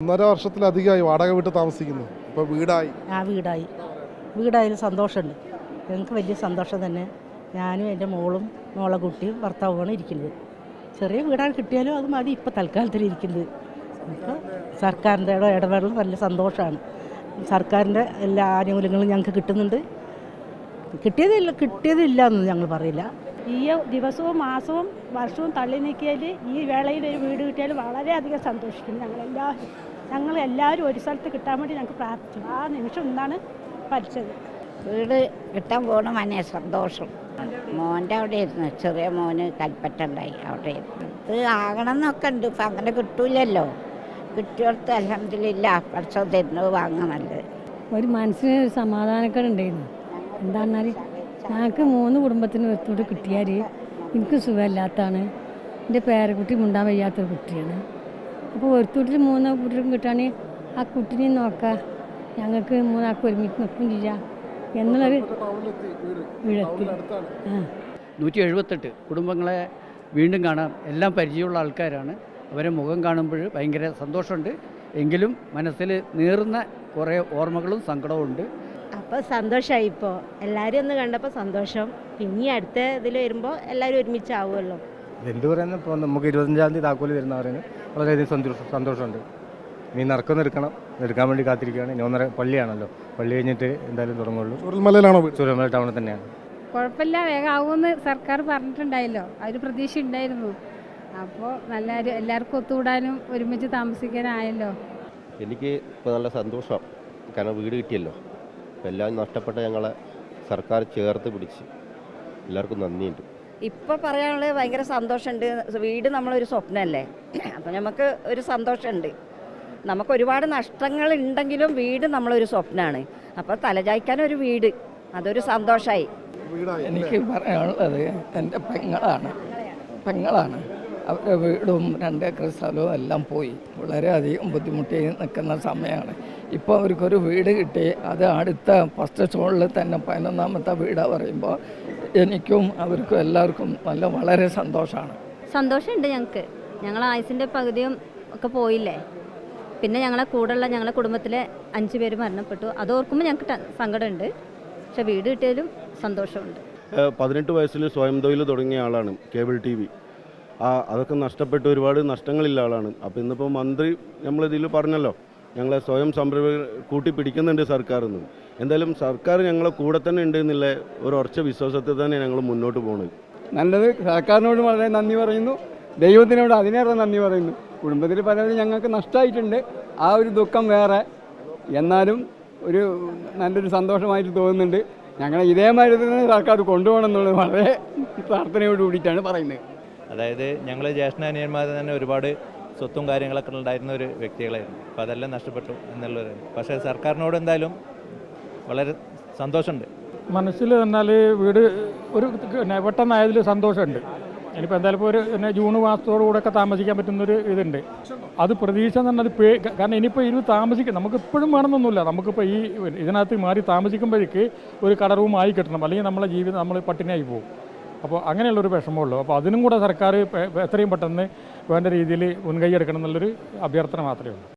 1.5 വർഷത്തിലധികമായി വാടക വീട്ടിൽ താമസിക്കുന്നു. ഇപ്പോൾ വീടായി. വീടായതിൽ സന്തോഷമുണ്ട്. ഞങ്ങൾക്ക് വലിയ സന്തോഷം തന്നെ. ഞാനും എൻ്റെ മോളെ കുട്ടിയും ഭർത്താവുമാണ് ഇരിക്കുന്നത്. ചെറിയ വീടാണ് കിട്ടിയാലും അത് മതി ഇപ്പോൾ തൽക്കാലത്തിൽ ഇരിക്കുന്നത്. ഇപ്പോൾ സർക്കാരിൻ്റെ ഇടപെടൽ നല്ല സന്തോഷമാണ്. സർക്കാരിൻ്റെ എല്ലാ ആനുകൂല്യങ്ങളും ഞങ്ങൾക്ക് കിട്ടുന്നുണ്ട്. കിട്ടിയതില്ല എന്ന് ഞങ്ങൾ പറയില്ല. ഈ ദിവസവും മാസവും വർഷവും തള്ളി നീക്കിയാൽ ഈ വേളയിൽ ഒരു വീട് കിട്ടിയാൽ വളരെയധികം സന്തോഷിക്കുന്നു. ഞങ്ങളെല്ലാവരും ഒരു സ്ഥലത്ത് കിട്ടാൻ വേണ്ടി ഞങ്ങൾക്ക് പ്രാർത്ഥിച്ചു. ആ നിമിഷം ഇന്നാണ് പഠിച്ചത്. വീട് കിട്ടാൻ പോകണം മനെ സന്തോഷം. മോൻ്റെ അവിടെ ഇരുന്നു, ചെറിയ മോന് കൽപ്പറ്റ ഉണ്ടായി അവിടെ ഇരുന്നു. ഇത് ആകണം എന്നൊക്കെ ഉണ്ട്. ഇപ്പം അങ്ങനെ കിട്ടൂലല്ലോ. കിട്ടിയോടത്ത് അൽഹംദുലില്ലാ പഠിച്ചോ തരുന്നത് വാങ്ങാൻ നല്ലത്. ഒരു മനസ്സിന് ഒരു സമാധാനക്കേടുണ്ടായിരുന്നു. എന്താണെന്നാൽ ഞങ്ങൾക്ക് 3 കുടുംബത്തിന് ഒത്തുകൂടി കിട്ടിയാൽ എനിക്ക് സുഖമില്ലാത്തതാണ്. എൻ്റെ പേരക്കുട്ടി മുണ്ടാൻ വയ്യാത്തൊരു കുട്ടിയാണ്. അപ്പോൾ ഒരുത്തൂട്ടിൽ 3 കുട്ടികൾക്കും കിട്ടുകയാണെങ്കിൽ ആ കുട്ടീനെ നോക്കാം, ഞങ്ങൾക്ക് 3 ആൾക്ക് ഒരുമിച്ച് നിൽക്കും ചെയ്യാം എന്നുള്ളൊരു വീടെത്തി. 178 കുടുംബങ്ങളെ വീണ്ടും കാണാം. എല്ലാം പരിചയമുള്ള ആൾക്കാരാണ്. അവരെ മുഖം കാണുമ്പോൾ ഭയങ്കര സന്തോഷമുണ്ട്. എങ്കിലും മനസ്സിൽ നീറുന്ന കുറേ ഓർമ്മകളും സങ്കടവും ഉണ്ട്. അപ്പോൾ സന്തോഷമായി. ഇപ്പോൾ എല്ലാവരും ഒന്ന് കണ്ടപ്പോൾ സന്തോഷം. പിന്നെ അടുത്ത ഇതിൽ വരുമ്പോൾ എല്ലാവരും ഒരുമിച്ചാവുമല്ലോ. എന്ത് പറയുന്നത്, ഇപ്പോൾ നമുക്ക് 25-ാം തീയതി താക്കോല് തരുന്നവരന് വളരെയധികം സന്തോഷമുണ്ട്. ഇനി നറുക്കം എടുക്കാൻ വേണ്ടി കാത്തിരിക്കുകയാണ്. ഇനി 1.5 പള്ളിയാണല്ലോ. പള്ളി കഴിഞ്ഞിട്ട് എന്തായാലും തുടങ്ങുള്ളൂ. ചൂരൽമലയിലാണോ? ചൂരൽമല ടൗണിൽ തന്നെയാണ്. കുഴപ്പമില്ല, വേഗം ആവുമെന്ന് സർക്കാർ പറഞ്ഞിട്ടുണ്ടായല്ലോ. ആ ഒരു പ്രതീക്ഷ ഉണ്ടായിരുന്നു. അപ്പോൾ എല്ലാവർക്കും ഒത്തുകൂടാനും ഒരുമിച്ച് താമസിക്കാനായല്ലോ. എനിക്ക് ഇപ്പോൾ നല്ല സന്തോഷമാണ്. കാരണം വീട് കിട്ടിയല്ലോ. അപ്പോൾ എല്ലാം നഷ്ടപ്പെട്ട ഞങ്ങളെ സർക്കാർ ചേർത്ത് പിടിച്ച് എല്ലാവർക്കും നന്ദിയുണ്ട്. ഇപ്പോൾ പറയാനുള്ളത് ഭയങ്കര സന്തോഷമുണ്ട്. വീട് നമ്മളൊരു സ്വപ്നമല്ലേ, അപ്പോൾ നമുക്ക് ഒരു സന്തോഷമുണ്ട്. നമുക്ക് ഒരുപാട് നഷ്ടങ്ങൾ ഉണ്ടെങ്കിലും വീട് നമ്മളൊരു സ്വപ്നമാണ്. അപ്പോൾ തലചായ്ക്കാനൊരു വീട്, അതൊരു സന്തോഷമായി. എനിക്ക് പറയാനുള്ളത് എൻ്റെ പെങ്ങളാണ്. അവരുടെ വീടും 2 ഏക്കർ സ്ഥലവും എല്ലാം പോയി. വളരെയധികം ബുദ്ധിമുട്ടി നിൽക്കുന്ന സമയമാണ്. ഇപ്പോൾ അവർക്കൊരു വീട് കിട്ടി. അത് അടുത്ത ഫസ്റ്റ് സ്റ്റോളിൽ തന്നെ 11ാമത്തെ വീടാണ് പറയുമ്പോൾ എനിക്കും അവർക്കും എല്ലാവർക്കും വളരെ സന്തോഷമാണ്. സന്തോഷമുണ്ട് ഞങ്ങൾക്ക്. ഞങ്ങൾ ആയുസിൻ്റെ പകുതിയും ഒക്കെ പോയില്ലേ. പിന്നെ ഞങ്ങളെ കുടുംബത്തിലെ 5 പേര് മരണപ്പെട്ടു. അത് ഓർക്കുമ്പോൾ ഞങ്ങൾക്ക് സങ്കടമുണ്ട്. പക്ഷെ വീട് കിട്ടിയാലും സന്തോഷമുണ്ട്. 18 വയസ്സിൽ സ്വയം തൊഴിൽ തുടങ്ങിയ ആളാണ്. കേബിൾ TV അതൊക്കെ നഷ്ടപ്പെട്ട് ഒരുപാട് നഷ്ടങ്ങളില്ല ആളാണ്. അപ്പോൾ ഇന്നിപ്പോൾ മന്ത്രി നമ്മളിതിൽ പറഞ്ഞല്ലോ, ഞങ്ങളെ സ്വയം സംരംഭം കൂട്ടിപ്പിടിക്കുന്നുണ്ട് സർക്കാർ എന്ന്. എന്തായാലും സർക്കാർ ഞങ്ങളെ കൂടെ തന്നെ ഉണ്ട് എന്നുള്ള ഒരു ഉറച്ച വിശ്വാസത്തിൽ തന്നെ ഞങ്ങൾ മുന്നോട്ട് പോകുന്നത്. നല്ലത്. സർക്കാരിനോട് വളരെ നന്ദി പറയുന്നു. ദൈവത്തിനോട് അതിനേറെ നന്ദി പറയുന്നു. കുടുംബത്തിൽ പലരും ഞങ്ങൾക്ക് നഷ്ടമായിട്ടുണ്ട്. ആ ഒരു ദുഃഖം വേറെ. എന്നാലും നല്ലൊരു സന്തോഷമായിട്ട് തോന്നുന്നുണ്ട്. ഞങ്ങളെ ഇതേമാതിരി തന്നെ സർക്കാർ കൊണ്ടുപോകണം എന്നുള്ളത് വളരെ പ്രാർത്ഥനയോട് കൂടിയിട്ടാണ് പറയുന്നത്. അതായത് ഞങ്ങൾ ജ്യേഷ്ഠാനിയന്മാർ തന്നെ ഒരുപാട് സ്വത്തും കാര്യങ്ങളൊക്കെ ഉണ്ടായിരുന്ന ഒരു വ്യക്തികളായിരുന്നു. അപ്പോൾ അതെല്ലാം നഷ്ടപ്പെട്ടു എന്നുള്ളത്. പക്ഷേ സർക്കാരിനോട് എന്തായാലും വളരെ സന്തോഷമുണ്ട്. മനസ്സിൽ എന്നാൽ വീട് പെട്ടെന്നായതിൽ സന്തോഷമുണ്ട്. ഇനിയിപ്പോൾ എന്തായാലും ഇപ്പോൾ ജൂൺ മാസത്തോടുകൂടെയൊക്കെ താമസിക്കാൻ പറ്റുന്നൊരു ഇതുണ്ട്. അത് പ്രതീക്ഷ എന്ന് പറഞ്ഞാൽ കാരണം ഇനിയിപ്പോൾ താമസിക്കും നമുക്ക് ഇപ്പോഴും വേണമെന്നൊന്നുമില്ല. നമുക്കിപ്പോൾ ഇതിനകത്ത് മാറി താമസിക്കുമ്പോഴേക്ക് ഒരു കട റൂമായി കിട്ടണം, അല്ലെങ്കിൽ നമ്മളെ ജീവിതം നമ്മൾ പട്ടിണിയായി പോകും. അപ്പോൾ അങ്ങനെയുള്ളൊരു വിഷമമുള്ളൂ. അപ്പോൾ അതിനും കൂടെ സർക്കാർ എത്രയും പെട്ടെന്ന് വേണ്ട രീതിയിൽ മുൻകൈ എടുക്കണം എന്നുള്ളൊരു അഭ്യർത്ഥന മാത്രമേ ഉള്ളൂ.